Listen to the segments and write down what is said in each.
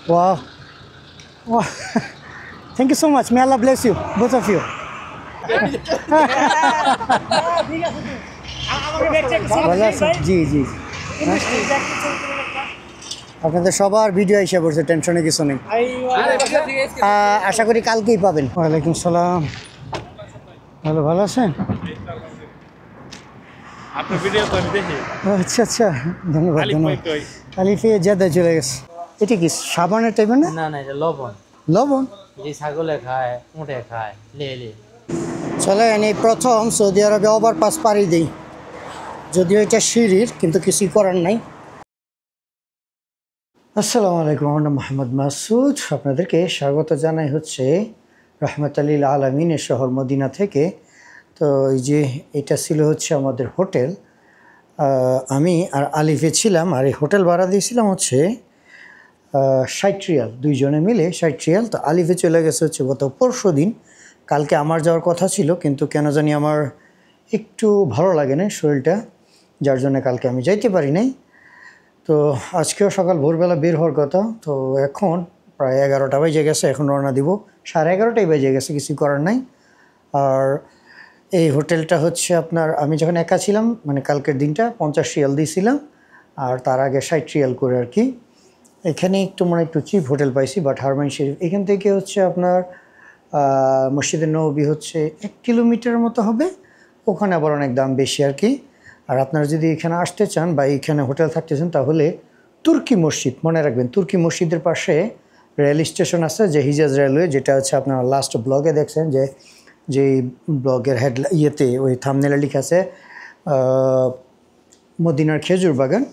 Wow. Wow. Thank you so much. May Allah bless you, both of you. ভালো আছেন? জি জি। আপনাদের সবার video এসে পড়ছে, টেনশনে কিছু নেই। আশা করি কালকেই পাবেন। ওয়ালাইকুম সালাম। ভালো আছেন? আপনার ভিডিও তো আমি দেখি। আচ্ছা আচ্ছা, ধন্যবাদ ধন্যবাদ। আলিফে জেদ্দায় চলে গেছে। এটা কি সাবানের টাইপের না? না না, এটা লবণ। লবণ? যে ছাগলে খায়, উঠে খায়, লে চলে এই প্রথম সৌদি আরবে ওভারপাস পাড়ি দিই, যদিও এটা সিঁড়ির, কিন্তু কিছুই করার নাই। আসসালামু আলাইকুম, আমার নাম মোহাম্মদ মাসুদ। আপনাদেরকে স্বাগত জানাই হচ্ছে রহমতুল্লিল আলমিনের শহর মদিনা থেকে। তো এই যে এটা ছিল হচ্ছে আমাদের হোটেল। আমি আর আলিফে ছিলাম, আর এই হোটেল ভাড়া দিয়েছিলাম হচ্ছে 60 রিয়াল, দুইজনে মিলে 60 রিয়াল। তো আলিফে চলে গেছে হচ্ছে গত পরশু দিন। কালকে আমার যাওয়ার কথা ছিল, কিন্তু কেন জানি আমার একটু ভালো লাগে না শরীরটা, যার জন্য কালকে আমি যাইতে পারি নাই। তো আজকেও সকাল ভোরবেলা বের হওয়ার কথা। তো এখন প্রায় 11টা বেজে গেছে, এখন রওনা দিব। 11:30টাই বেজে গেছে, কিছু করার নাই। আর এই হোটেলটা হচ্ছে আপনার, আমি যখন একা ছিলাম মানে কালকের দিনটা 50 রিয়াল দিয়েছিলাম, আর তার আগে 60 রিয়াল করে আর কি। এখানে একটু চিপ হোটেল পাইছি, বাট হারমাইন শরীফ এখান থেকে হচ্ছে আপনার মসজিদে নববী হচ্ছে 1 কিলোমিটারের মতো হবে, ওখানে আবার অনেক দাম বেশি আর কি। আর আপনারা যদি এখানে আসতে চান বা এখানে হোটেল থাকতে চান, তাহলে তুর্কি মসজিদ মনে রাখবেন, তুর্কি মসজিদের পাশে রেল স্টেশন আছে, যে হিজাজ রেলওয়ে, যেটা হচ্ছে আপনারা লাস্ট ব্লগে দেখছেন, যে ব্লগের ইয়েতে ওই থাম্বনেলে লেখা আছে মদিনার খেজুর বাগান,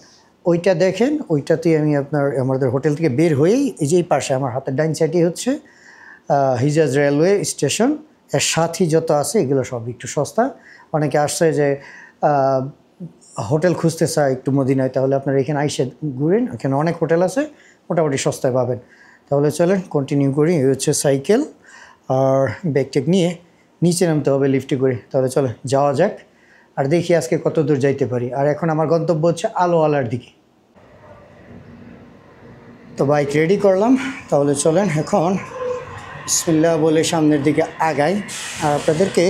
ওইটা দেখেন। ওইটাতেই আমি আমাদের হোটেল থেকে বের হয়েই এই যে পাশে আমার হাতের ডাইন সাইডে হচ্ছে হিজাজ রেলওয়ে স্টেশন। এর সাথে যত আছে এগুলো সব একটু সস্তা। অনেকে আসছে যে হোটেল খুঁজতে চায় একটু মদিনায়, তাহলে আপনারা এখানে আইসে ঘুরেন, এখানে অনেক হোটেল আছে, মোটামুটি সস্তায় পাবেন। তাহলে চলেন কন্টিনিউ করি। এই হচ্ছে সাইকেল, আর ব্যাগটেক নিয়ে নিচে নামতে হবে লিফটে করে। তাহলে চলে যাওয়া যাক, আর দেখি আজকে কত দূর যাইতে পারি। আর এখন আমার গন্তব্য হচ্ছে আলোয়ালার দিকে। তো বাইক রেডি করলাম, তাহলে চলেন এখন বিসমিল্লাহ বলে সামনের দিকে আগাই। আর আপনাদেরকে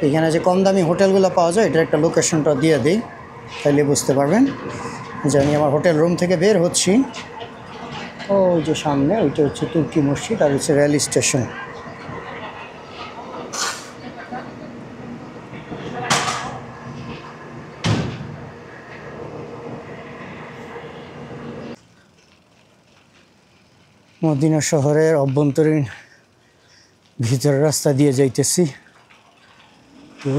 এখানে যে কম দামি হোটেলগুলো পাওয়া যায়, এটার একটা লোকেশনটা দিয়ে দিই, তাইলে বুঝতে পারবেন যে আমি আমার হোটেল রুম থেকে বের হচ্ছি। ওই যে সামনে ওইটা হচ্ছে তুর্কি মসজিদ, আর হচ্ছে রেল স্টেশন। মদিনা শহরের অভ্যন্তরীণ ভিতরের রাস্তা দিয়ে যাইতেছি। তো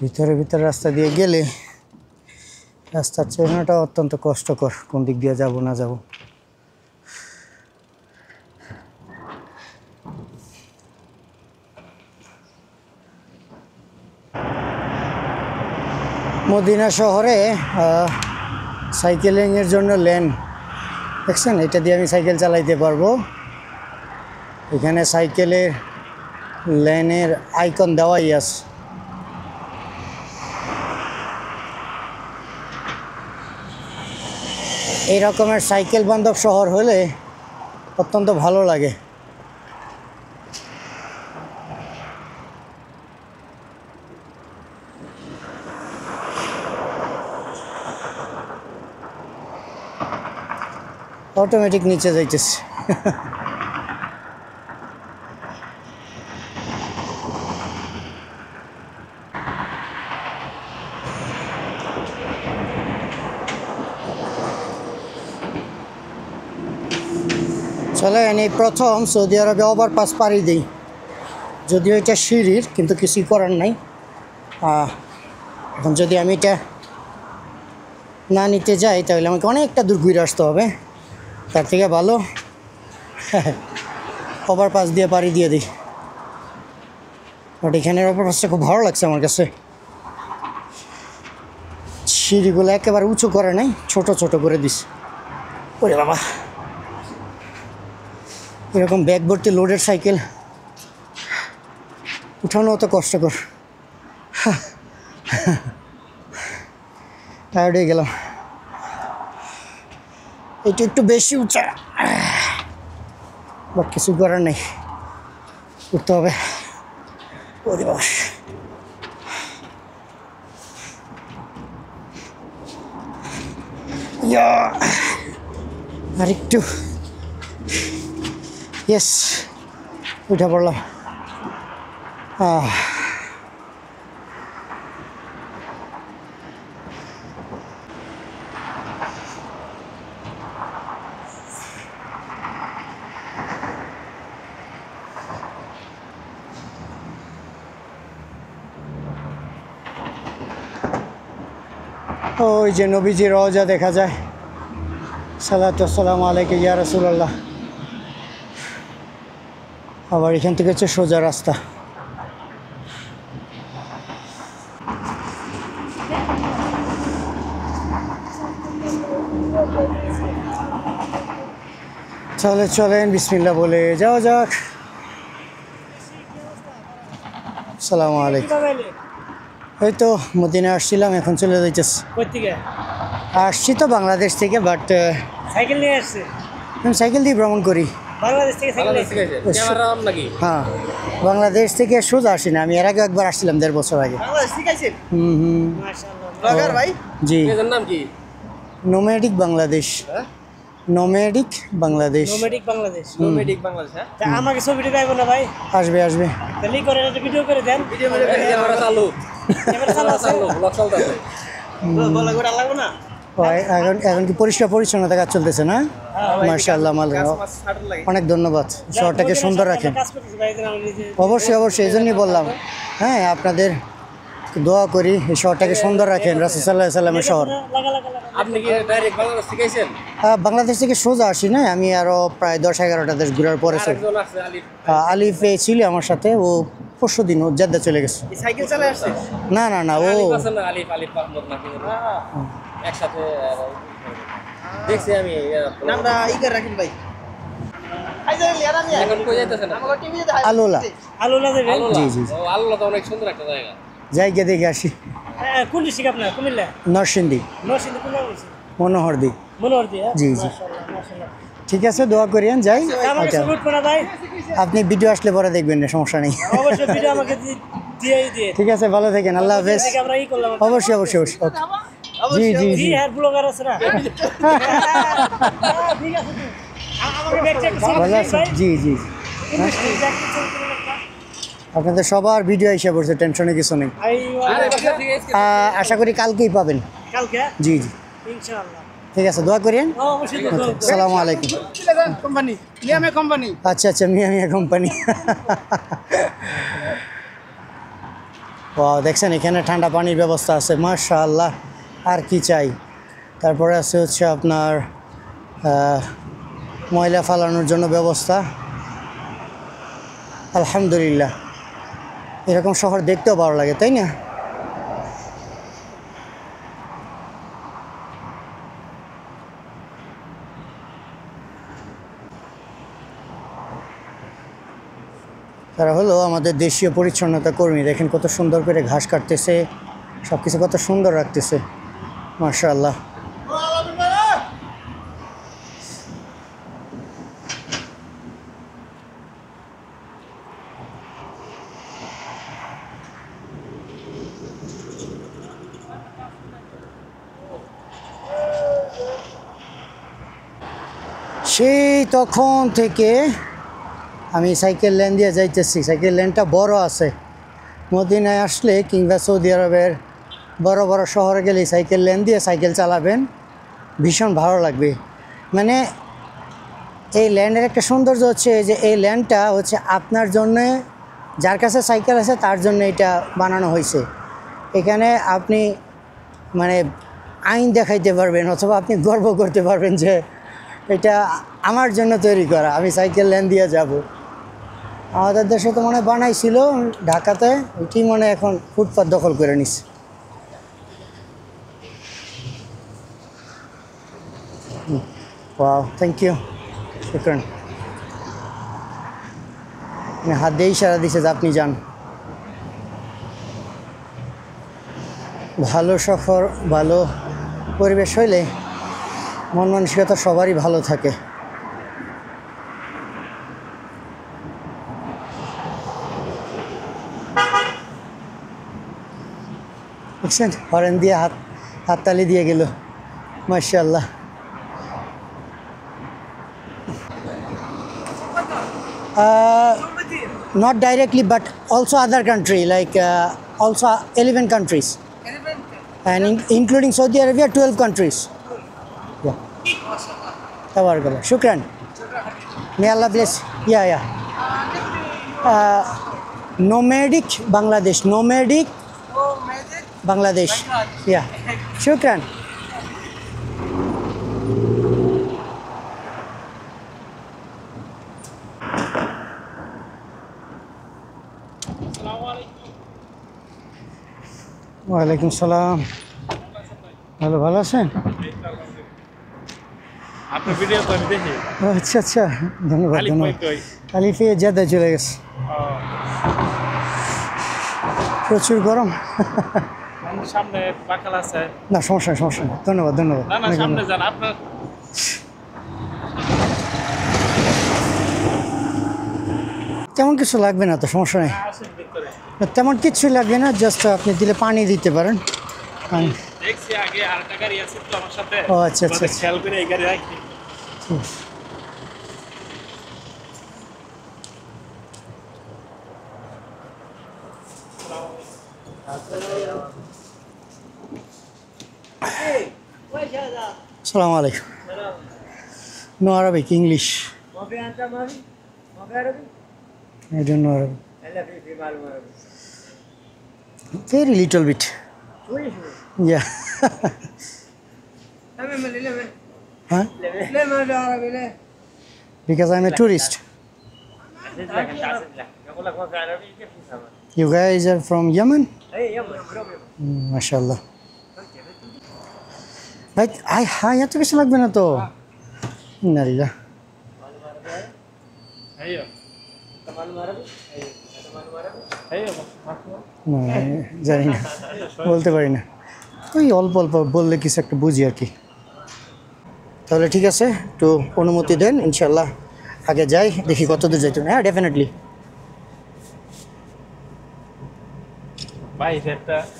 ভিতরে রাস্তা দিয়ে গেলে রাস্তার চেহারাটা অত্যন্ত কষ্টকর, কোন দিক দিয়ে যাব না যাব। মদিনা শহরে সাইকেলিংয়ের জন্য লেন দেখছেন, এটা দিয়ে আমি সাইকেল চালাইতে পারবো। এখানে সাইকেলের লেনের আইকন দেওয়াই আছে। এই রকমের সাইকেল বান্ধব শহর হলে অত্যন্ত ভালো লাগে। অটোমেটিক নিচে যাইতেছে। চলে এই প্রথম সৌদি আরবে ওভারপাস পাড়ি দিই, যদিও এটা সিঁড়ির, কিন্তু কিছুই করার নাই। এখন যদি আমি এটা না নিতে যাই, তাহলে আমাকে অনেকটা দূর ঘুরে আসতে হবে। তার থেকে ভালো ওভারপাস দিয়ে পাড়ি দিয়ে দিই। বাট এখানের ওভারপাসটা খুব ভালো লাগছে আমার কাছে। সিঁড়িগুলো একেবারে উঁচু করে নাই, ছোট ছোট করে দিস। ওরে বাবা, এরকম ব্যাগ ভর্তি লোডের সাইকেল উঠানো অত কষ্টকর। টায়ার্ড হয়ে গেলাম। এটা একটু বেশি উঁচা, বাট কিছু করার নেই, উঠতে হবে। ওরে বাবা, আর একটু, ইয়েস, উঠে পড়লাম। ওই যে নবীজি রওজা দেখা যায়। সালাতু আসসালামু আলাইকা ইয়া রাসূলুল্লাহ। আবার এখান থেকে হচ্ছে সোজা রাস্তা। তাহলে চলেন বিসমিল্লাহ বলে যাওয়া যাক। আসসালামু আলাইকুম। এই তো মদিনা আসছিলাম, এখন চলে যাইতেছি। আসছি তো বাংলাদেশ থেকে, বাট সাইকেল নিয়ে আসছে। আমি সাইকেল দিয়ে ভ্রমণ করি। বাংলাদেশ থেকে সাইকেল নাকি? হ্যাঁ, বাংলাদেশ থেকে সোজা আসি না, আমি এর আগে একবার আসছিলাম 1.5 বছর আগে। বাংলাদেশ থেকে আইছেন? মাশাআল্লাহ। ব্লগার ভাই? জি। এর নাম কি? Nomadic Bangladesh. Nomadic Bangladesh. Nomadic Bangladesh. Nomadic Bangladesh, হ্যাঁ? তা আমাকে ছবিটা পাইবো না ভাই? আসবে আসবে। তাহলে করেন, একটা ভিডিও করে দেন। ভিডিও করে দেন। ক্যামেরা চালু। ক্যামেরা চালু, ব্লগ চলতেছে। বলা গোটা লাগবে না? এখন কি পরিষ্কার পরিচ্ছন্নতা কাজ চলতেছে না? মাশাআল্লাহ, অনেক ধন্যবাদ। শহরটাকে সুন্দর রাখেন। অবশ্যই অবশ্যই, এই জন্যই বললাম। হ্যাঁ, আপনাদের দোয়া করি এই শহরটাকে সুন্দর রাখেন। রাসূল সাল্লাল্লাহু আলাইহি সাল্লামের শহর। আপনি কি ডাইরেক্ট বাংলাদেশ থেকে আইছেন? বাংলাদেশ থেকে সোজা আসি না, আমি আরো প্রায় 10-11টা দেশ ঘোরার পরে আলিফ ছিল আমার সাথে। ও পরশু দিন ও জেদ্দা চলে গেছে। সাইকেল চালায় আসছে? না না না, ও আলিফ মাহমুদ নাকি একসাথে দেখছি আমি। নামটা ইকার রাখেন ভাই। এখন কই যাইতেছেন? আলোলা। আলোলা যাবেন? জি জি। ও আলোলা তো অনেক সুন্দর একটা জায়গা। জায়গা দেখে আসি। কোন ডিস্ট্রিক্ট আপনার? কুমিল্লা? নরসিংদী। নরসিংদী কোন জায়গা? মনোহরদী। মনোহরদী, হ্যাঁ? জি জি। মাশাআল্লাহ মাশাআল্লাহ। ঠিক আছে, দোয়া করিয়েন, যাই। আমাকে সাপোর্ট করা ভাই। আপনি ভিডিও আসলে পরে দেখবেন না, সমস্যা নেই। অবশ্যই ভিডিও আমাকে দিয়েই দিয়ে। ঠিক আছে, ভালো থাকেন, আল্লাহ হাফেজ। আমরা ই করলাম। অবশ্যই অবশ্যই অবশ্যই। জি জি জি। হ্যাঁ, ব্লগার আছে না? ঠিক আছে। আমাকে ব্যাকটা একটু ভালো আছেন? জি জি। আপনাদের সবার ভিডিও এসে পড়ছে, টেনশনে কিছু নেই। আশা করি কালকেই পাবেন। কালকে? জি জি, ইনশাআল্লাহ। ঠিক আছে, দোয়া করিয়েন। অবশ্যই। আসসালামু আলাইকুম। কোম্পানি লিয়ামে কোম্পানি। আচ্ছা আচ্ছা, মিয়া মিয়া কোম্পানি। ও দেখছেন, এখানে ঠান্ডা পানির ব্যবস্থা আছে, মাশাআল্লাহ। আর কি চাই? তারপরে আছে হচ্ছে আপনার ময়লা ফালানোর জন্য ব্যবস্থা। আলহামদুলিল্লাহ, এরকম শহর দেখতেও ভালো লাগে, তাই না? তারা হলো আমাদের দেশীয় পরিচ্ছন্নতা কর্মী। দেখেন কত সুন্দর করে ঘাস কাটতেছে, সব কিছু কত সুন্দর রাখতেছে, মাশাআল্লাহ। সেই তখন থেকে আমি সাইকেল লেন দিয়ে যাইতেছি। সাইকেল লেনটা বড় আছে। মদিনায় আসলে কিংবা সৌদি আরবের বড় বড় শহরে গেলে সাইকেল লেন দিয়ে সাইকেল চালাবেন, ভীষণ ভালো লাগবে। মানে এই ল্যান্ডের একটা সৌন্দর্য হচ্ছে যে এই ল্যান্ডটা হচ্ছে আপনার জন্যে, যার কাছে সাইকেল আছে তার জন্য এটা বানানো হয়েছে। এখানে আপনি মানে আইন দেখাইতে পারবেন, অথবা আপনি গর্ব করতে পারবেন যে এটা আমার জন্য তৈরি করা, আমি সাইকেল লেন দিয়ে যাব। আমাদের দেশে তো মনে হয় বানাইছিল ঢাকাতে, ওইটি মনে হয় এখন ফুটপাত দখল করে নিচ্ছে। ওয়াও, থ্যাংক ইউ, শুকরান। হাত দিয়ে ইশারা দিছে যে আপনি যান। ভালো সফর, ভালো পরিবেশ হইলে মন মানসিকতা সবারই ভালো থাকে। দেখছেন হরেন দিয়ে হাততালি দিয়ে গেল, মাশাআল্লাহ। Not directly, but also other country, like also 11 countries. And including Saudi Arabia, 12 countries. Yeah. Tabarakallah. Shukran. May Allah bless. Yeah. Nomadic Bangladesh. Nomadic Bangladesh. Yeah. Shukran. ওয়ালাইকুম সালাম। ভালো আছেন? আপনার ভিডিও তো আমি দেখি। আচ্ছা ধন্যবাদ। আলিফে জেদ্দা চলে গেছে, প্রচুর গরম। সামনে বাকাল আছে। না সমস্যা নেই। ধন্যবাদ। না সামনে যান আপনার। তেমন কিছু লাগবে না তো, সমস্যা নেই। তেমন কিছু লাগবে না, জাস্ট আপনি দিলে পানি দিতে পারেন। দেখছি আগে আরেকটা গাড়ি আছে তো আমার সাথে। ও আচ্ছা খেয়াল করে এই গাড়ি রাখি। আসসালামু আলাইকুম। No Arabic, English. I don't know Arabic. Very little bit. Yeah. Huh? Because I'm a tourist. You guys are from Yemen? MashaAllah. এত কিছু লাগবে না তো। না জানি না, বলতে পারি না, ওই অল্প বললে কিছু একটা বুঝি আর কি। তাহলে ঠিক আছে, একটু অনুমতি দেন, ইনশাল্লাহ আগে যাই, দেখি কত দূর যাইতে। হ্যাঁ ডেফিনেটলি।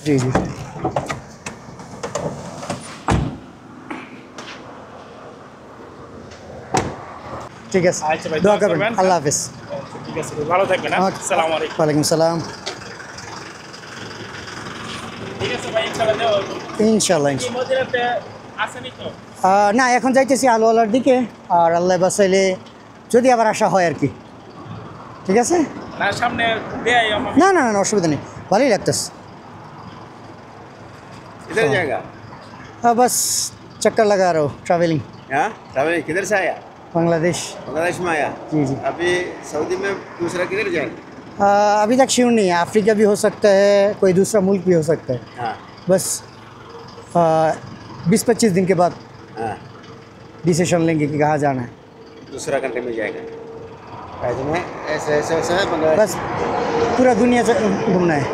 জি ঠিক আছে, দোয়া করবেন। আল্লাহ হাফেজ। ঠিক আছে, ভালো থাকবেন। আসসালামু আলাইকুম। ওয়ালাইকুম সালাম। ঠিক আছে ভাই, ইনশাল্লাহ। মদিনাতে আসেনি তো? না, এখন যাইতেছি আলোয়ালার দিকে, আর আল্লাহ বাসাইলে যদি আবার আসা হয় আর কি। ঠিক আছে, না সামনে দেয় আমার। না অসুবিধা নেই, ভালোই লাগতেছে। किधर जाएगा? बस चक्कर लगा रहा हूँ, ट्रैवलिंग। हाँ, ट्रैवलिंग किधर से आया? बांग्लादेश। बांग्लादेश में आया। जी। अभी सऊदी में दूसरा किधर जाएगा? अभी तक श्योर नहीं है, अफ्रीका भी हो सकता है, कोई दूसरा मुल्क भी हो सकता है। हाँ। बस 20-25 दिन के बाद हाँ। डिसीजन लेंगे कि कहाँ जाना है। दूसरा कंट्री में जाएगा। में ऐसे है बांग्लादेश। बस पूरा दुनिया से घूमना है,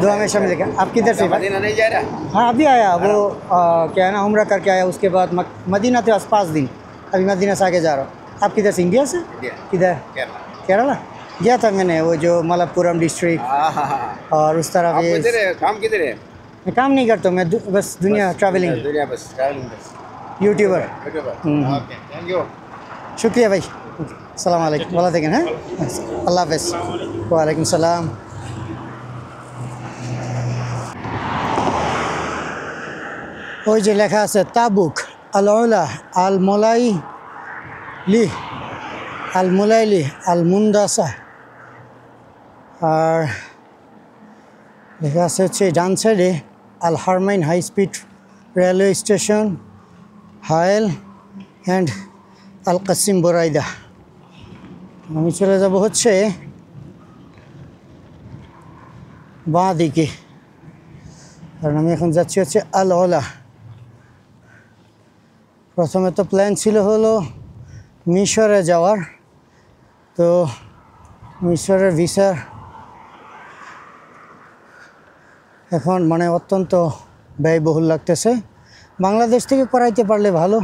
दुआ में शामिल है। आप किधर से? मदीना नहीं जा रहा? हाँ अभी आया वो, क्या है ना, उम्रा करके आया, उसके बाद मदीना थे 5 दिन, अभी मदीना से आगे जा रहा हूँ। आप किधर से? इंडिया से? इंडिया। किधर? केरला गया था मैंने, वो जो मलप्पुरम डिस्ट्रिक्ट और उस तरफ। आप किधर है? काम किधर है? मैं काम नहीं करता हूँ, मैं बस दुनिया ट्रैवलिंग, दुनिया बस ट्रैवलिंग बस। यूट्यूबर। Okay, thank you. शुक्रिया भाई, সালাম আলাইকুম, ভালো থাকেন। হ্যাঁ, আল্লাহ হাফেজ। ওয়ালাইকুম সালাম। ওই যে লেখা আছে তাবুক আল উলা আল মোলাইলি আল মুন্দাসা, আর লেখা আছে হচ্ছে ডান সাইডে Al Haramain high speed railway station, Hail and Al Qassim Buraidah. আমি চলে যাব হচ্ছে বাঁ দিকে, কারণ আমি এখন যাচ্ছি হচ্ছে আল ওলা। প্রথমে তো প্ল্যান ছিল হলো মিশরে যাওয়ার, তো মিশরের ভিসা এখন মানে অত্যন্ত ব্যয়বহুল লাগতেছে, বাংলাদেশ থেকে করাইতে পারলে ভালো।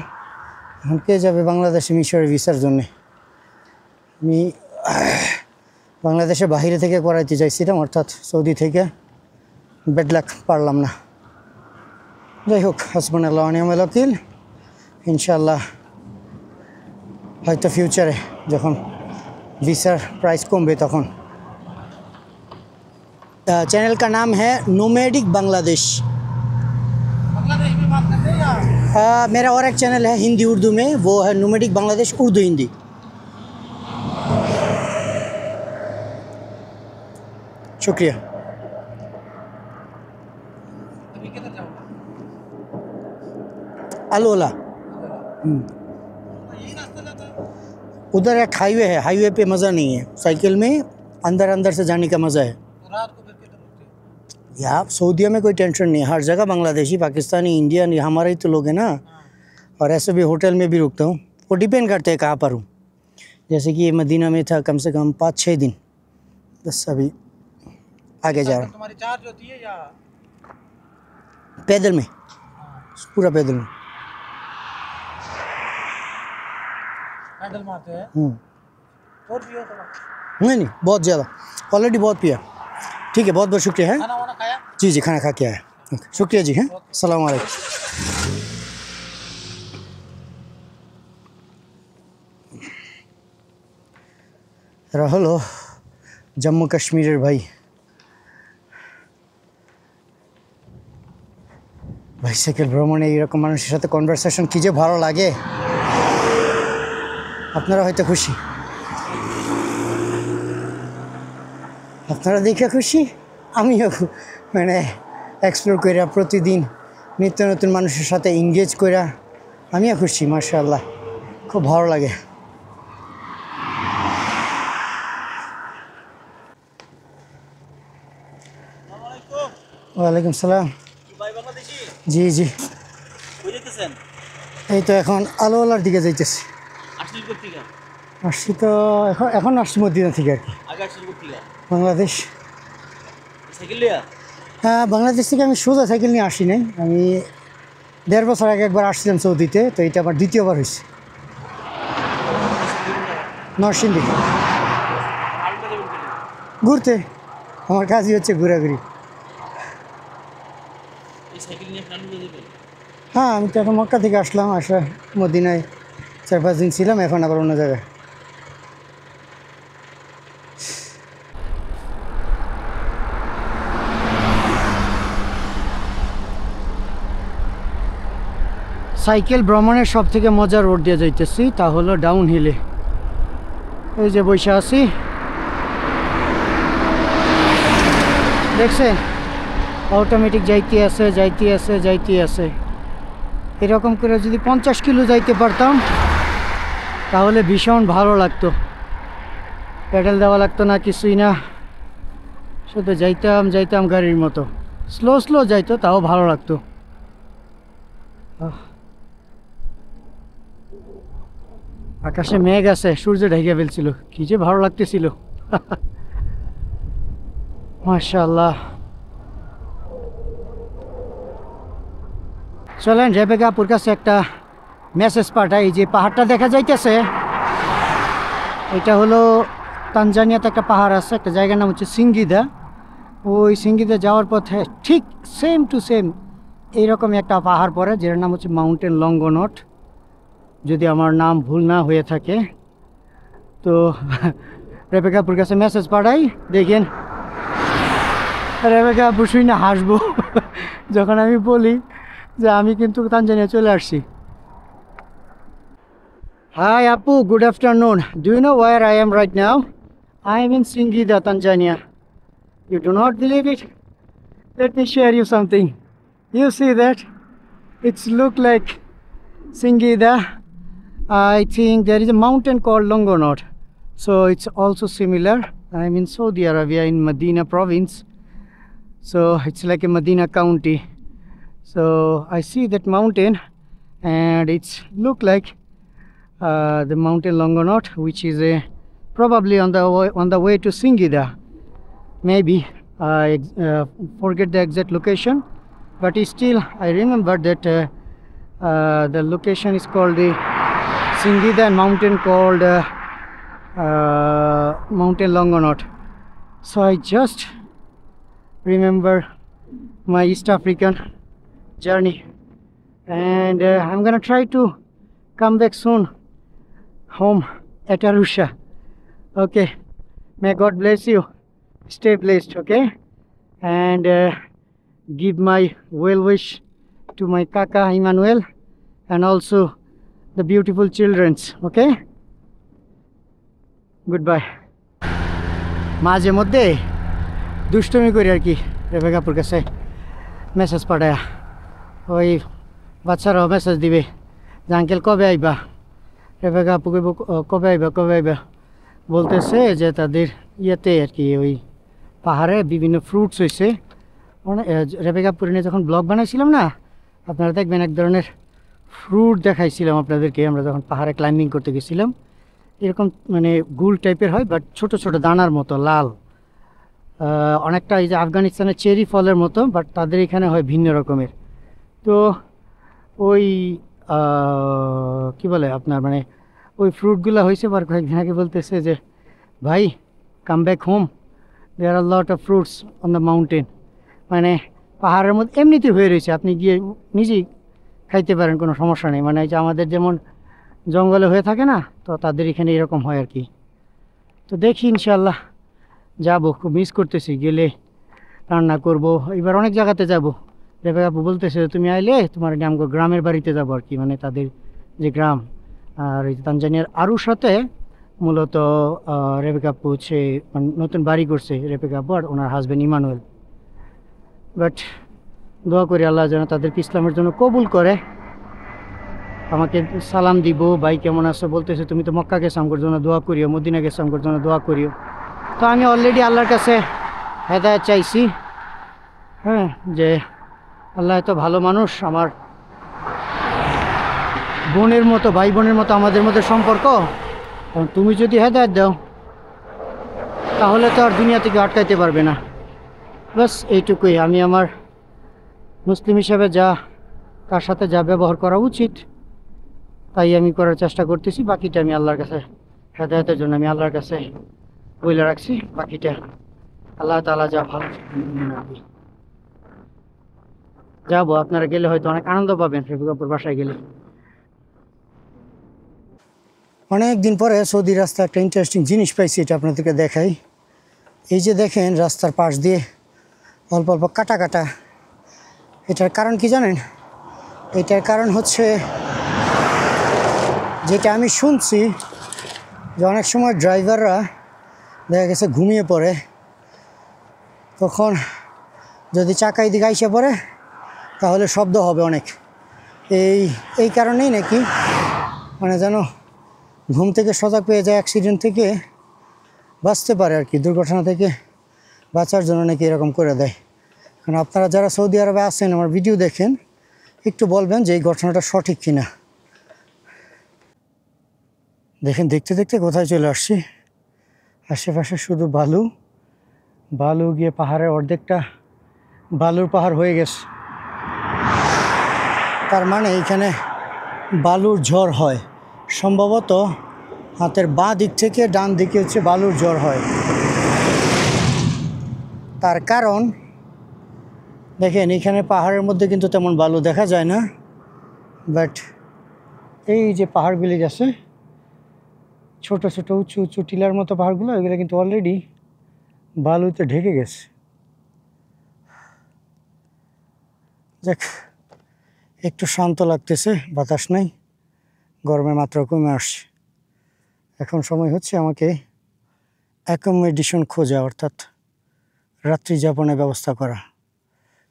এখন কে যাবে বাংলাদেশে মিশরের ভিসার জন্যে? আমি বাংলাদেশের বাইরে থেকে করাইতে চাইছিলাম, অর্থাৎ সৌদি থেকে। ব্যাড লাক, পারলাম না। যাই হোক, হাসবুনাল্লাহ ওয়া নি'মাল ওয়াকিল। ইনশাআল্লাহ হয়তো ফিউচারে যখন ভিসার প্রাইস কমবে তখন। चैनल का नाम है नोमैडिक बांग्लादेश। बांग्लादेश में बात करते हैं या मेरा और एक चैनल है हिंदी उर्दू में, वो है नोमैडिक बांग्लादेश उर्दू हिंदी। शुक्रिया। अभी किधर जाओगे? अलोला। यही रास्ता जाता है? उधर एक हाईवे है, हाईवे पे मज़ा नहीं है, साइकिल में अंदर अंदर से जाने का मज़ा है। तो रात को फिर किधर रुकते हो? यहाँ सऊदीया में कोई टेंशन नहीं है, हर जगह बांग्लादेशी, पाकिस्तानी, इंडियन, ये हमारे ही तो लोग हैं ना। और ऐसे भी होटल में भी रुकता हूँ, वो डिपेंड करते हैं कहाँ पर हूँ। जैसे कि ये मदीना में था कम से कम 5-6 दिन, बस अभी आगे जा रहा हूँ तुम्हारी चार्ज होती है या पैदल में, पूरा पैदल में। पैडल मारते हैं? और पियो थोड़ा। नहीं, बहुत ज़्यादा, ऑलरेडी बहुत पिया। ठीक है, बहुत बहुत शुक्रिया है। खाना वाना खाया? जी जी, खाना खा के आया। ओके, शुक्रिया जी। हैं, अस्सलाम वालेकुम। রাহুল জম্মু কাশ্মীরের ভাই। বাইসাইকেল ভ্রমণে এইরকম মানুষের সাথে কনভারসেশন কী যে ভালো লাগে, আপনারা হয়তো খুশি, আপনারা দেখে খুশি, আমিও মানে এক্সপ্লোর কইরা প্রতিদিন নিত্য নতুন মানুষের সাথে এনগেজ কইরা আমিও খুশি। মাশাআল্লাহ, খুব ভালো লাগে। ওয়ালাইকুম সালাম। ভাই বাংলাদেশি? জি জি, কই যেতেছেন? এই তো এখন আলোওয়ালার দিকে যাইতেছি। আসলেন কোথেকে? আসছি তো এখন আসছি মদিনা থেকে আর কি, আগে আসলেন কোথেকে? বাংলাদেশ। সাইকেল লিয়া? হ্যাঁ, বাংলাদেশ থেকে আমি সোজা সাইকেল নিয়ে আসি নাই, আমি 1.5 বছর আগে একবার আসছিলাম সৌদিতে, তো এটা আমার দ্বিতীয়বার হয়েছে। নরসিংদী ঘুরতে, আমার কাজই হচ্ছে ঘোরাঘুরি। এই সাইকেল নিয়ে প্ল্যান করে দেবেন? হ্যাঁ, আমি তো এখন মক্কা থেকে আসলাম, আসা মদিনায় 4-5 দিন ছিলাম, এখন আবার অন্য জায়গায়। সাইকেল ভ্রমণের সব থেকে মজার রোড দিয়ে যাইতেছি, তা হলো ডাউন হিলে। এই যে বসে আছি, দেখছেন অটোমেটিক যাইতে আছে যাইতে আছে যাইতে আছে। এরকম করে যদি 50 কিলো যাইতে পারতাম তাহলে ভীষণ ভালো লাগতো, প্যাডেল দেওয়া লাগতো না, কিছুই না, শুধু যাইতাম যাইতাম গাড়ির মতো, স্লো স্লো যাইতো, তাও ভালো লাগতো। আকাশে মেঘ আছে, সূর্য ঢেকে ফেলছিল, কি যে ভালো লাগতেছিল। মাশাআল্লাহ। চলেন রেবেকাপুর কাছে একটা মেসেজ পাঠাই। যে পাহাড়টা দেখা যাইতেছে এটা হলো তানজানিয়াতে একটা পাহাড় আছে, একটা জায়গার নাম হচ্ছে সিঙ্গিদা। ওই সিঙ্গিদা যাওয়ার পথে ঠিক সেম টু সেম এইরকম একটা পাহাড় পড়ে, যেটার নাম হচ্ছে মাউন্টেন লঙ্গনট, যদি আমার নাম ভুল না হয়ে থাকে। তো রেবেকাপুর কাছে মেসেজ পাঠাই, দেখেন রেবেকাপুর শুই না হাসবো যখন আমি বলি যে আমি কিন্তু তানজানিয়া চলে আসছি। Hi Apu, good afternoon. Do you know where I am right now? I am in Singida, Tanzania. You do not believe it? Let me share you something. You see that? It's look like Singida. I think there is a mountain called Longonot. So it's also similar. I'm in Saudi Arabia in Medina province. So it's like a Medina county. So I see that mountain and it's look like the mountain Longonot, which is probably on the way to Singida. Maybe I forget the exact location, but still I remember that The location is called the Singida and mountain called Mountain Longonot. So I just remember my East African journey, and I'm gonna try to come back soon home at Arusha. Okay, may God bless you, stay blessed, okay, and give my well wish to my Kaka Emmanuel and also the beautiful childrens, okay. Goodbye. মাঝে মধ্যে দুষ্টুমি করি আর কি রেবেকাপুর কাছে message পাঠায়া, ওই বাচ্চারাও message দিবে যে আঙ্কেল কবে আইবা, রেবেকা আপু কবে আইবা বলতেছে যে তাদের ইয়েতে আর কি ওই পাহাড়ে বিভিন্ন ফ্রুটস হয়েছে। রেবেকাপুরে নিয়ে যখন ব্লগ বানাইছিলাম না, আপনারা দেখবেন এক ধরনের ফ্রুট দেখাইছিলাম আপনাদেরকে আমরা যখন পাহাড়ে ক্লাইম্বিং করতে গেছিলাম। এরকম মানে গুল টাইপের হয়, বাট ছোট ছোট দানার মতো লাল, অনেকটা এই যে আফগানিস্তানের চেরি ফলের মতো, বাট তাদের এখানে হয় ভিন্ন রকমের। তো ওই কি বলে আপনার মানে ওই ফ্রুটগুলো হয়েছে, বার কয়েকদিন আগে বলতেছে যে ভাই come back home, there are lot of fruits on the mountain. মানে পাহাড়ের মধ্যে এমনিতেই হয়ে রয়েছে, আপনি গিয়ে নিজেই খাইতে পারেন, কোনো সমস্যা নেই। মানে এই যে আমাদের যেমন জঙ্গলে হয়ে থাকে না, তো তাদের এখানে এরকম হয় আর কি। তো দেখি ইনশাল্লাহ যাবো, খুব মিস করতেছি, গেলে রান্না করব। এবার অনেক জায়গাতে যাব। রেবেকা আপু বলতেছে তুমি আইলে তোমার আমগো গ্রামের বাড়িতে যাবো আর কি, মানে তাদের যে গ্রাম। আর এই তানজানিয়ার আরুশাতে মূলত রেবেকা আপু হচ্ছে মানে নতুন বাড়ি করছে রেবেকা আপু আর ওনার হাজব্যান্ড ইমানুয়েল। বাট দোয়া করি আল্লাহ যেন তাদেরকে ইসলামের জন্য কবুল করে। আমাকে সালাম দিব, ভাই কেমন আছো বলতেছে, তুমি তো মক্কা গেছো আমগোর জন্য দোয়া করিও, মদিনা গেছো আমগোর জন্য দোয়া করিও। তো আমি অলরেডি আল্লাহর কাছে হেদায়েত চাইছি, হ্যাঁ, যে আল্লাহ এত ভালো মানুষ, আমার বোনের মতো ভাই বোনের মতো আমাদের মধ্যে সম্পর্ক, কারণ তুমি যদি হেদায়েত দাও তাহলে তো আর দুনিয়া থেকে আটকাইতে পারবে না। বাস এইটুকুই। আমি আমার মুসলিম হিসাবে যা তার সাথে যা ব্যবহার করা উচিত তাই আমি করার চেষ্টা করতেছি। বাকিটা আমি আল্লাহর কাছে হেদায়েতের জন্য আমি আল্লাহর কাছে বলে রাখছি, বাকিটা আল্লাহ তাআলা যা ভালো যাবো। আপনারা গেলে হয়তো অনেক আনন্দ পাবেন রেবেকাপুর বাসায় গেলে। অনেক দিন পরে সৌদি রাস্তায় একটা ইন্টারেস্টিং জিনিস পাইছি, এটা আপনাদেরকে দেখাই। এই যে দেখেন রাস্তার পাশ দিয়ে অল্প অল্প কাটা কাটা, এটার কারণ কি জানেন? এটার কারণ হচ্ছে যেটা আমি শুনছি যে অনেক সময় ড্রাইভাররা দেখা গেছে ঘুমিয়ে পড়ে, তখন যদি চাকা এদিকে আইসে পড়ে তাহলে শব্দ হবে অনেক। এই কারণেই নাকি মানে যেন ঘুম থেকে সজাগ পেয়ে যায়, অ্যাক্সিডেন্ট থেকে বাঁচতে পারে আর কি, দুর্ঘটনা থেকে বাঁচার জন্য নাকি এরকম করে দেয়। কারণ আপনারা যারা সৌদি আরবে আছেন আমার ভিডিও দেখেন, একটু বলবেন যে এই ঘটনাটা সঠিক কিনা। দেখেন দেখতে দেখতে কোথায় চলে আসছি, আশেপাশে শুধু বালু বালু, গিয়ে পাহাড়ের অর্ধেকটা বালুর পাহাড় হয়ে গেছে। তার মানে এইখানে বালুর ঝড় হয়, সম্ভবত হাতের বাঁ দিক থেকে ডান দিকে হচ্ছে বালুর ঝড় হয়। তার কারণ দেখেন এখানে পাহাড়ের মধ্যে কিন্তু তেমন বালু দেখা যায় না, বাট এই যে পাহাড়গুলি আছে ছোট ছোট উঁচু উঁচু টিলার মতো পাহাড়গুলো, এগুলো কিন্তু অলরেডি বালুতে ঢেকে গেছে। দেখ একটু শান্ত লাগতেছে, বাতাস নাই, গরমের মাত্রা কমে আসছে। এখন সময় হচ্ছে আমাকে অ্যাকোমোডেশন খোঁজা, অর্থাৎ রাত্রি যাপনের ব্যবস্থা করা।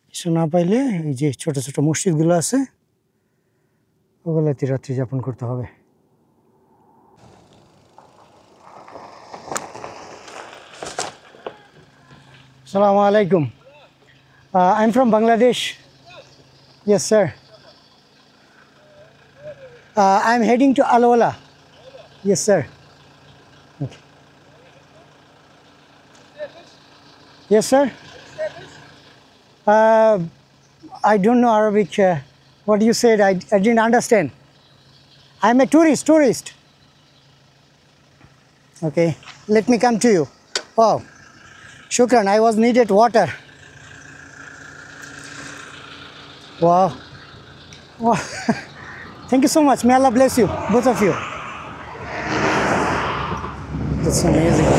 কিছু না পাইলে এই যে ছোট ছোট মসজিদগুলো আছে ওগুলোতে রাত্রি যাপন করতে হবে। Assalamu alaikum. I'm from Bangladesh. Yes, sir. I'm heading to Alwala. Yes, sir. Okay. Yes, sir. I don't know Arabic What you said, I didn't understand. I'm a tourist. Okay, let me come to you. Wow, shukran, I was needed water. Wow. Wow. Thank you so much. May Allah bless you, both of you. That's amazing.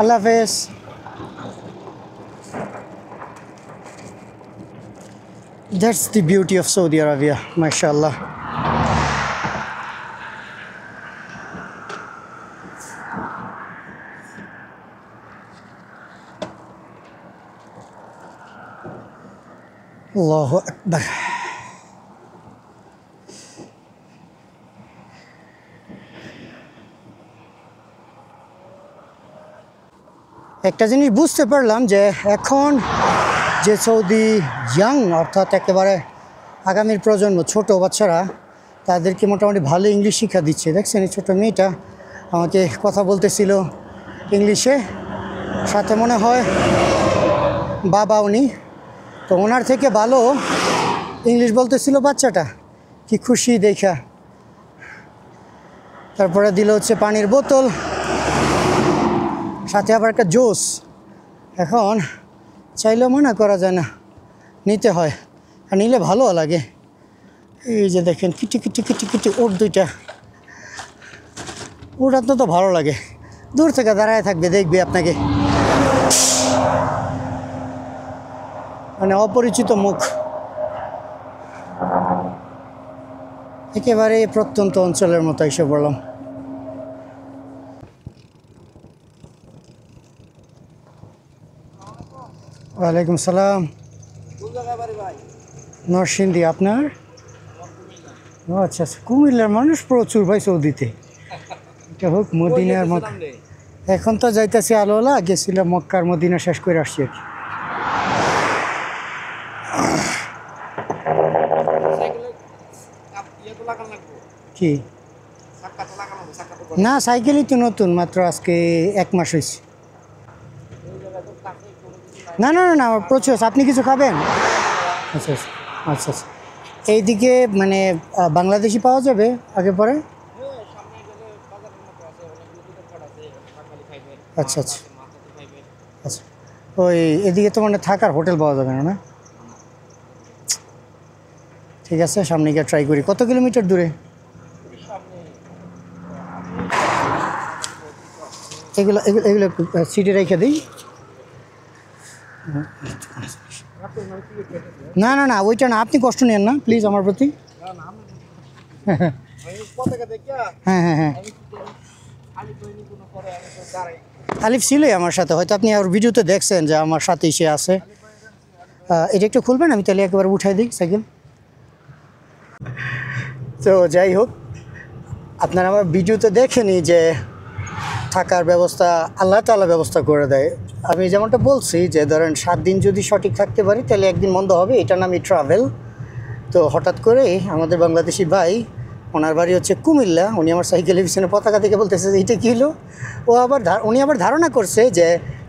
Allah Hafiz. That's the beauty of Saudi Arabia, mashallah. Allahu Akbar. একটা জিনিস বুঝতে পারলাম যে এখন যে Saudi young অর্থাৎ একেবারে আগামীর প্রজন্ম ছোট বাচ্চারা তাদেরকে মোটামুটি ভালো ইংলিশ শিক্ষা দিচ্ছে। দেখছেন এই ছোটো মেয়েটা আমাকে কথা বলতেছিল ইংলিশে, সাথে মনে হয় বাবা উনি, তো ওনার থেকে ভালো ইংলিশ বলতেছিল বাচ্চাটা, কি খুশি দেখা। তারপরে দিল হচ্ছে পানির বোতল, সাথে আবার একটা জুস। এখন চাইলেও মানা করা যায় না, নিতে হয়, আর নিলে ভালো লাগে। এই যে দেখেন কিটি কিটি কিটি কিটি ওর দুইটা, ওটা তো ভালো লাগে, দূর থেকে দাঁড়ায় থাকবে, দেখবে আপনাকে, মানে অপরিচিত মুখ, একেবারে প্রত্যন্ত অঞ্চলের মতো এসে পড়লাম। ওয়ালাইকুম সালাম। নরসিংদী। আপনার? ও আচ্ছা আচ্ছা, কুমিল্লার মানুষ প্রচুর ভাই সৌদিতে, এটা হোক মদিনার মত। এখন তো যাইতেছি আলোলা, গেছিলাম মক্কার মদিনা শেষ করে আসছি আর কি। না সাইকেলই তো নতুন, মাত্র আজকে 1 মাস হয়েছে। না না না না, প্রচুর। আপনি কিছু খাবেন? আচ্ছা আচ্ছা আচ্ছা আচ্ছা। এইদিকে মানে বাংলাদেশি পাওয়া যাবে আগে পরে? আচ্ছা আচ্ছা আচ্ছা। ওই এদিকে তো মানে থাকার হোটেল পাওয়া যাবে না? না ঠিক আছে, সামনে গিয়ে ট্রাই করি। কত কিলোমিটার দূরে? এগুলো এগুলো এগুলো সিটে রেখে দিই। না না না, ওইটা না, আপনি কষ্ট নেন না প্লিজ আমার প্রতি। হ্যাঁ হ্যাঁ হ্যাঁ, আলিফ ছিলই আমার সাথে, হয়তো আপনি আর ভিডিওতে দেখছেন যে আমার সাথে সে আছে। এটা একটু খুলবেন, আমি তাহলে একেবারে উঠাই দিই সাইকেল। তো যাই হোক, আপনারা আমার ভিডিওতে দেখেনি যে থাকার ব্যবস্থা আল্লাহ তাআলা ব্যবস্থা করে দেয়। আমি যেমনটা বলছি যে ধরেন 7 দিন যদি সঠিক থাকতে পারি তাহলে একদিন বন্ধ হবে, এটার নামই ট্রাভেল। তো হঠাৎ করে আমাদের বাংলাদেশি ভাই, ওনার বাড়ি হচ্ছে কুমিল্লা, উনি আমার সাইকেলের পিছনে পতাকা থেকে বলতেছে যে এইটা কী হলো। উনি আবার ধারণা করছে যে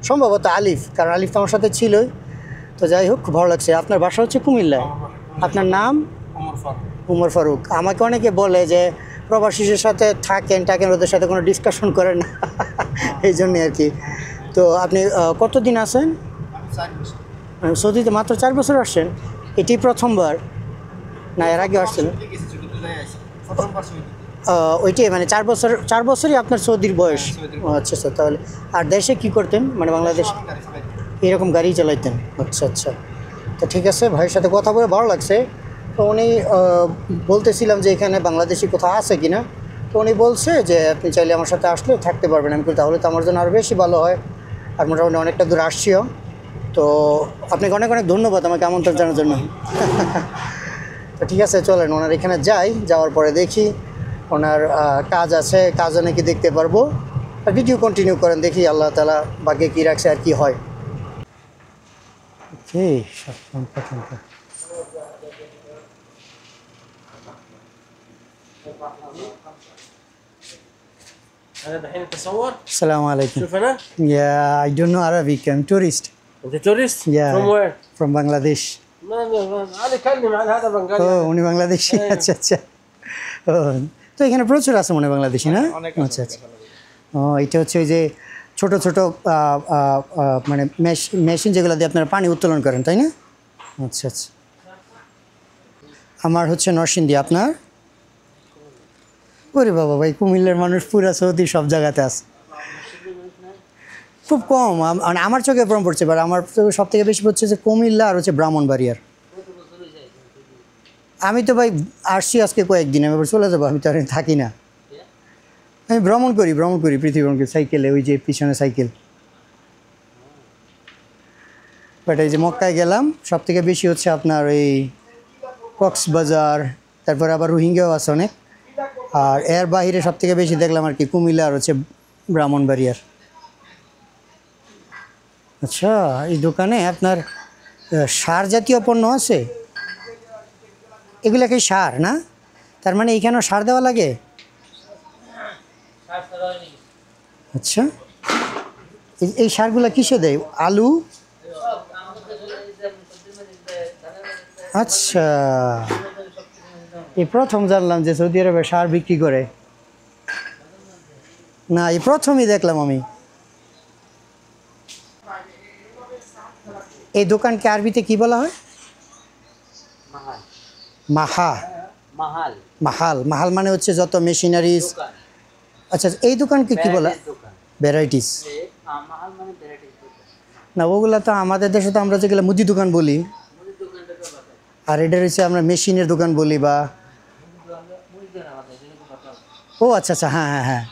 সম্ভবত আলিফ, কারণ আলিফ তো আমার সাথে ছিলই। তো যাই হোক, খুব ভালো লাগছে। আপনার বাসা হচ্ছে কুমিল্লায়, আপনার নাম? উমর ফারুক। আমাকে অনেকে বলে যে প্রবাসীদের সাথে থাকেন, ওদের সাথে কোনো ডিসকাশন করেন না, এই জন্যে আর কি। তো আপনি কতদিন আছেন সৌদিতে? মাত্র 4 বছর আসছেন? এটি প্রথমবার না এর আগে আসছেন? ওইটাই মানে 4 বছরই আপনার সৌদির বয়স। আচ্ছা আচ্ছা। তাহলে আর দেশে কি করতেন, মানে বাংলাদেশ? এরকম গাড়ি চালাইতেন? আচ্ছা আচ্ছা। তো ঠিক আছে, ভাইয়ের সাথে কথা বলে ভালো লাগছে। তো উনি বলতেছিলাম যে এখানে বাংলাদেশি কোথাও আছে কি না, তো উনি বলছে যে আপনি চাইলে আমার সাথে আসলে থাকতে পারবেন। আমি বলি তাহলে তো আমার জন্য আরও বেশি ভালো হয়, আর মোটামুটি অনেকটা দূর আসছিও। তো আপনাকে অনেক অনেক ধন্যবাদ আমাকে আমন্ত্রণ জানার জন্য। তো ঠিক আছে, চলেন ওনার এখানে যাই, যাওয়ার পরে দেখি ওনার কাজ আছে, কাজও নাকি দেখতে পারবো। আর ভিডিও কন্টিনিউ করেন, দেখি আল্লাহ তাআলা বাকি কী রাখছে আর কি হয়। ওকে, انا دحين اتصور. Assalamu alaikum. شوف انا. Yeah, I don't know Arabic. I'm tourist. انت تورست؟ Yeah. From where? From Bangladesh. انا كلم عن هذا بنغالي. ও উনি বাংলাদেশি আচ্ছা আচ্ছা ও তো এখানে প্রচুর আছে মনে হয় বাংলাদেশি না আচ্ছা আচ্ছা ও এটা হচ্ছে ওই যে ছোট ছোট মানে মেশিন যেগুলো দিয়ে আপনারা পানি উত্তোলন করেন তাই না আচ্ছা আচ্ছা আমার হচ্ছে নরসিংদী আপনার ওরে বাবা ভাই কুমিল্লার মানুষ পুরা সৌদি সব জায়গাতে আছে খুব কম মানে আমার চোখে প্রম পড়ছে এবার আমার সব থেকে বেশি পড়ছে যে কুমিল্লা আর হচ্ছে ব্রাহ্মণবাড়িয়ার আমি তো ভাই আসছি আজকে কয়েকদিন আমি এবার চলে যাবো আমি তো আর থাকি না আমি ভ্রমণ করি পৃথিবী ভ্রমণ করি সাইকেলে ওই যে পিছনে সাইকেল বাট এই যে মক্কায় গেলাম সব থেকে বেশি হচ্ছে আপনার ওই কক্সবাজার তারপরে আবার রোহিঙ্গাও আছে অনেক আর এর বাইরে সব থেকে বেশি দেখলাম আর কি কুমিল্লা আর হচ্ছে ব্রাহ্মণবাড়িয়ার আচ্ছা এই দোকানে আপনার সার জাতীয় পণ্য আছে এগুলা কি সার না তার মানে এইখানেও সার দেওয়া লাগে আচ্ছা এই সারগুলা কিসে দেয় আলু আচ্ছা এই প্রথম জানলাম যে সৌদি আরবে সার বিক্রি করে না এই প্রথমই দেখলাম আমি এই দোকানকে আরবিতে কি বলা হয় মাহা মাহাল মাহাল মাহাল মানে হচ্ছে যত মেশিনারিজ আচ্ছা এই দোকানকে কি বলা ভ্যারাইটিস মাহাল মানে ভ্যারাইটিস না ওগুলা তো আমাদের দেশে তো আমরা যেগুলো মুদি দোকান বলি আর এটা হচ্ছে আমরা মেশিনের দোকান বলি বা ও আচ্ছা আচ্ছা হ্যাঁ হ্যাঁ হ্যাঁ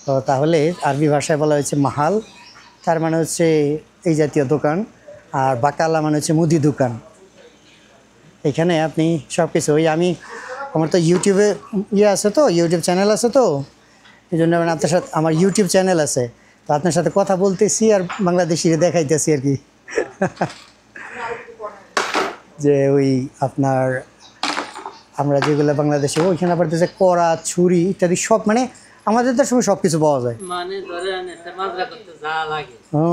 তো তাহলে আরবি ভাষায় বলা হয়েছে মাহাল তার মানে হচ্ছে এই জাতীয় দোকান আর বাকালা মানে হচ্ছে মুদি দোকান এখানে আপনি সব কিছু ওই আমি আমার তো ইউটিউবে আছে তো ইউটিউব চ্যানেল আছে তো এই জন্য আপনার সাথে আমার ইউটিউব চ্যানেল আছে তো আপনার সাথে কথা বলতেছি আর বাংলাদেশিরে দেখাইতেছি আর কি যে ওই আপনার আমরা যেগুলো বাংলাদেশে ওইখানে আবার যে কড়া ছুরি ইত্যাদি সব মানে আমাদের দেশের সময় সব কিছু পাওয়া যায় মানে ধরেন মাজরা করতে যা লাগে ও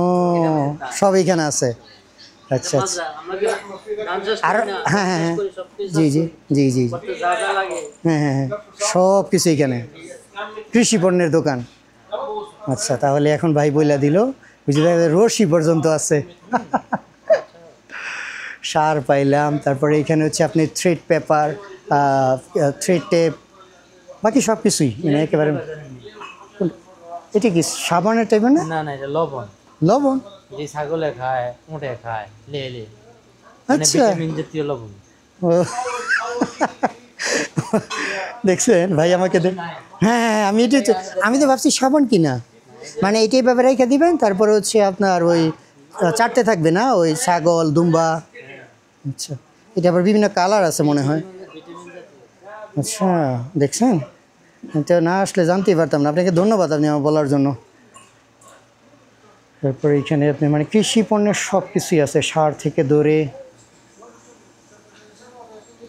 সব এখানে আছে আচ্ছা আচ্ছা আর হ্যাঁ হ্যাঁ হ্যাঁ জি জি জি জি হ্যাঁ হ্যাঁ হ্যাঁ সব কিছু এখানে কৃষি পণ্যের দোকান আচ্ছা তাহলে এখন ভাই বইলা দিল বুঝতে রশি পর্যন্ত আছে সার পাইলাম তারপরে এখানে হচ্ছে আপনি থ্রেড পেপার থ্রেড টেপ বাকি সব কিছুই মানে একেবারে এটা কি সাবানের টাইপের না না না এটা লবণ লবণ যে ছাগলে খায় উঠে খায় লে আচ্ছা ভিটামিন জাতীয় লবণ ও দেখছেন ভাই আমাকে হ্যাঁ হ্যাঁ আমি তো ভাবছি সাবান কিনা মানে এইটাই ব্যাপারে রেখে দিবেন তারপরে হচ্ছে আপনার ওই চারটে থাকবে না ওই ছাগল দুম্বা আচ্ছা এটা আবার বিভিন্ন কালার আছে মনে হয় আচ্ছা দেখছেন তো না আসলে জানতেই পারতাম না আপনাকে ধন্যবাদ আপনি আমার বলার জন্য তারপরে এখানে আপনি মানে কৃষি পণ্যের সব কিছুই আছে সার থেকে ধরে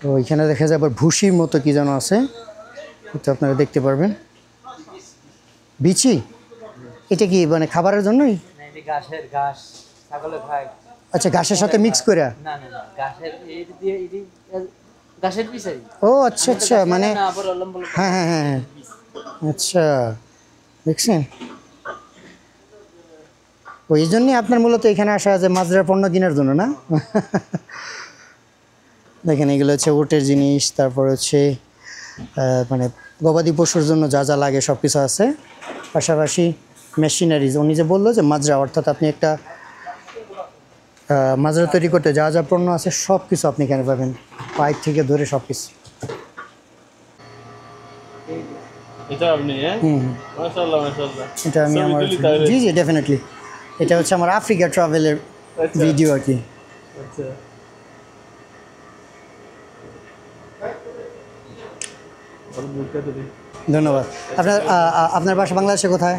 তো এখানে দেখা যায় আবার ভুসির মতো কি যেন আছে তো আপনারা দেখতে পারবেন বিচি এটা কি মানে খাবারের জন্যই না এটা ঘাসের ঘাস ছাগলে খায় আচ্ছা ঘাসের সাথে মিক্স করে না না না ঘাসের এই দিয়ে এই ঘাসের পিছাই ও আচ্ছা আচ্ছা মানে না আবার লম্বা লম্বা হ্যাঁ হ্যাঁ হ্যাঁ হ্যাঁ আচ্ছা দেখছেন ওই জন্যই আপনার মূলত এখানে আসা আছে মাজরার পণ্য কেনার জন্য না দেখেন এগুলো হচ্ছে ওটের জিনিস তারপর হচ্ছে মানে গবাদি পশুর জন্য যা যা লাগে সব কিছু আছে পাশাপাশি মেশিনারিজ উনি যে বললো যে মাজরা অর্থাৎ আপনি একটা মাজরা তৈরি করতে যা যা পণ্য আছে সব কিছু আপনি এখানে পাবেন পাইপ থেকে ধরে সব কিছু এটা আপনি মাশাআল্লাহ মাশাআল্লাহ এটা আমি আমার জি জি ডেফিনেটলি এটা হচ্ছে আমার আফ্রিকা ট্রাভেলের ভিডিও আর কি আচ্ছা ধন্যবাদ আপনার বাসা বাংলাদেশে কোথায়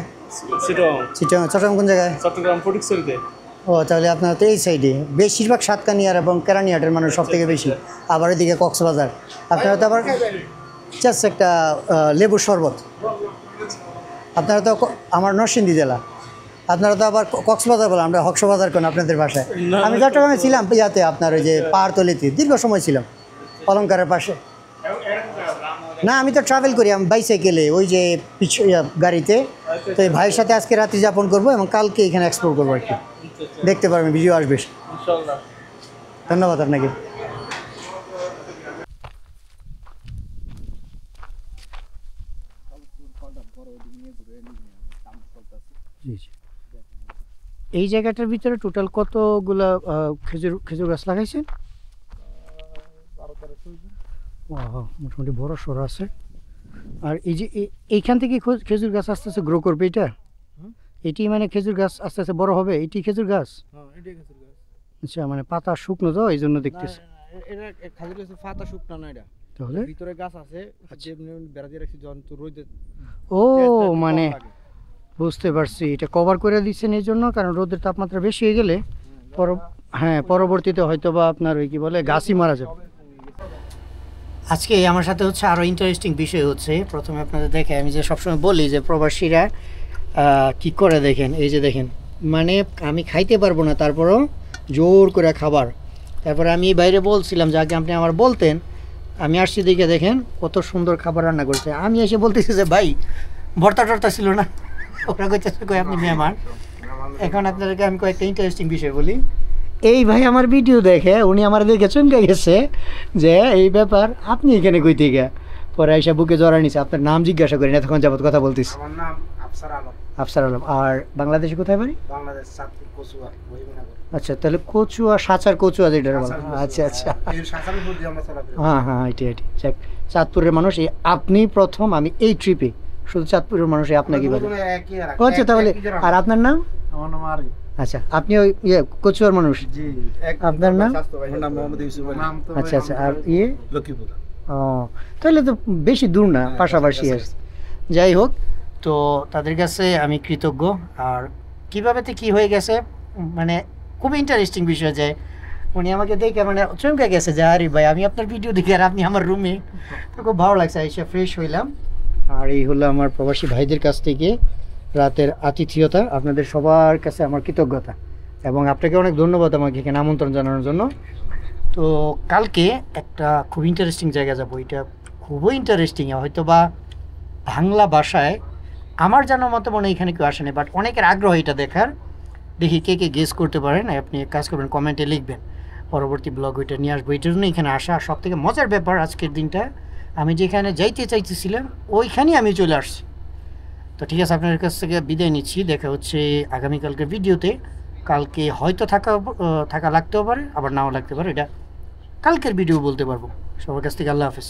চট্টগ্রাম কোন জায়গায় চট্টগ্রাম ফটিকছড়িতে ও তাহলে আপনার তো এই সাইডে বেশিরভাগ সাতকানিয়ার এবং কেরানিয়াটের মানুষ সব থেকে বেশি আবার এদিকে কক্সবাজার আপনারা তো আবার জাস্ট একটা লেবুর শরবত আপনারা তো আমার নরসিংদী জেলা, আপনারা তো আবার কক্সবাজার বলেন, আমরা হক্সবাজার কোন আপনাদের বাসায়। আমি চট্টগ্রামে ছিলাম ইয়াতে আপনার ওই যে পাহাড়তলিতে দীর্ঘ সময় ছিলাম, অলঙ্কারের পাশে। না আমি তো ট্রাভেল করি, আমি বাইসাইকেলে ওই যে গাড়িতে। তো এই ভাইয়ের সাথে আজকে রাত্রি যাপন করবো এবং কালকে এখানে এক্সপ্লোর করবো আর কি। দেখতে পারবেন, ভিডিও আসবে। ইনশাআল্লাহ। ধন্যবাদ আপনাকে। জি জি। এই জায়গাটার ভিতরে টোটাল কতগুলা খেজুর গাছ লাগাইছেন? মোটামুটি বড় সড়ো আছে। আর এই যে এইখান থেকে খেজুর গাছ আস্তে আস্তে গ্রো করবে, এটি মানে খেজুর গাছ আস্তে আস্তে বড় হবে, এটি খেজুর গাছ। আচ্ছা, মানে পাতা শুকনো তো এই জন্য দেখতেছি। এটা খাজুর গাছের পাতা শুকনো না, এটা তাহলে ভিতরে গাছ আছে, যেমনি বেড়া দিয়ে রাখছি যন্ত্র রোদে। ও মানে বুঝতে পারছি, এটা কভার করে দিচ্ছেন এই জন্য, কারণ রোদের তাপমাত্রা বেশি হয়ে গেলে হ্যাঁ পরবর্তীতে হয়তো বা আপনার ওই কি বলে গাছই মারা যাবে। আজকে আমার সাথে হচ্ছে আরও ইন্টারেস্টিং বিষয় হচ্ছে, প্রথমে আপনাদের দেখে আমি যে সবসময় বলি যে প্রবাসীরা কি করে দেখেন, এই যে দেখেন, মানে আমি খাইতে পারবো না তারপরও জোর করে খাবার। তারপরে আমি বাইরে বলছিলাম যে আগে আপনি আমার বলতেন, আমি আসছি দেখে দেখেন কত সুন্দর খাবার রান্না করছে। আমি এসে বলতেছি যে ভাই ভর্তা টর্তা ছিল না, ওরা কইতেছে কই আপনি মেহমান। এখন আপনাদেরকে আমি কয়েকটা ইন্টারেস্টিং বিষয় বলি। এই ভাই আমার ভিডিও দেখে উনি আমার দেখে চমকে গেছে যে এই ব্যাপার, আপনি এখানে কই থেকে। পরে এসে বুকে জড়া নিছে, আপনার নাম জিজ্ঞাসা করেন, এতক্ষণ যাবত কথা বলতেছি। আমার নাম আফসার আলম। আফসার আলম। আর বাংলাদেশে কোথায় বাড়ি? বাংলাদেশ চাঁদপুর কচুয়া মহিমনগর। আচ্ছা, তাহলে কচুয়া, সাঁচার কচুয়া যেটা বলা। আচ্ছা আচ্ছা, এই শাসানপুর দিয়ে আমরা চলাফেরা। হ্যাঁ এটি যাক, চাঁদপুরের মানুষ। আপনি প্রথম, আমি এই ট্রিপে শুধু চাঁদপুরের মানুষই আপনাকে বলে। আচ্ছা, তাহলে আর আপনার নাম? আমার নাম আরি। আচ্ছা, আপনি ওই কচুয়ার মানুষ? জি। আপনার নাম? আমার নাম মোহাম্মদ ইউসুফ আলী। আচ্ছা আচ্ছা। আর লক্ষ্মীপুর। ও, তাহলে তো বেশি দূর না, পাশাপাশি আর। যাই হোক, তো তাদের কাছে আমি কৃতজ্ঞ। আর কীভাবে কি হয়ে গেছে, মানে খুব ইন্টারেস্টিং বিষয় যে উনি আমাকে দেখে মানে চমকে গেছে যে আরে ভাই আমি আপনার ভিডিও দেখি আর আপনি আমার রুমে। তো খুব ভালো লাগছে, এসে ফ্রেশ হইলাম। আর এই হলো আমার প্রবাসী ভাইদের কাছ থেকে রাতের আতিথেয়তা। আপনাদের সবার কাছে আমার কৃতজ্ঞতা এবং আপনাকে অনেক ধন্যবাদ আমাকে এখানে আমন্ত্রণ জানানোর জন্য। তো কালকে একটা খুব ইন্টারেস্টিং জায়গা যাবো, এটা খুবই ইন্টারেস্টিং। হয়তো বা বাংলা ভাষায় আমার জানার মতো মনে হয় এখানে কেউ আসেনি, বাট অনেকের আগ্রহ এটা দেখার। দেখি কে কে গেস করতে পারেন, আপনি এক কাজ করবেন, কমেন্টে লিখবেন, পরবর্তী ব্লগ ওইটা নিয়ে আসবো। এটার জন্য এখানে আসা। সব থেকে মজার ব্যাপার আজকের দিনটা, আমি যেখানে যাইতে চাইতেছিলাম ওইখানেই আমি চলে আসছি। তো ঠিক আছে, আপনার কাছ থেকে বিদায় নিচ্ছি। দেখা হচ্ছে আগামীকালকের ভিডিওতে। কালকে হয়তো থাকা লাগতেও পারে, আবার নাও লাগতে পারে, এটা কালকের ভিডিও বলতে পারবো। সবার কাছ থেকে আল্লাহ হাফেজ।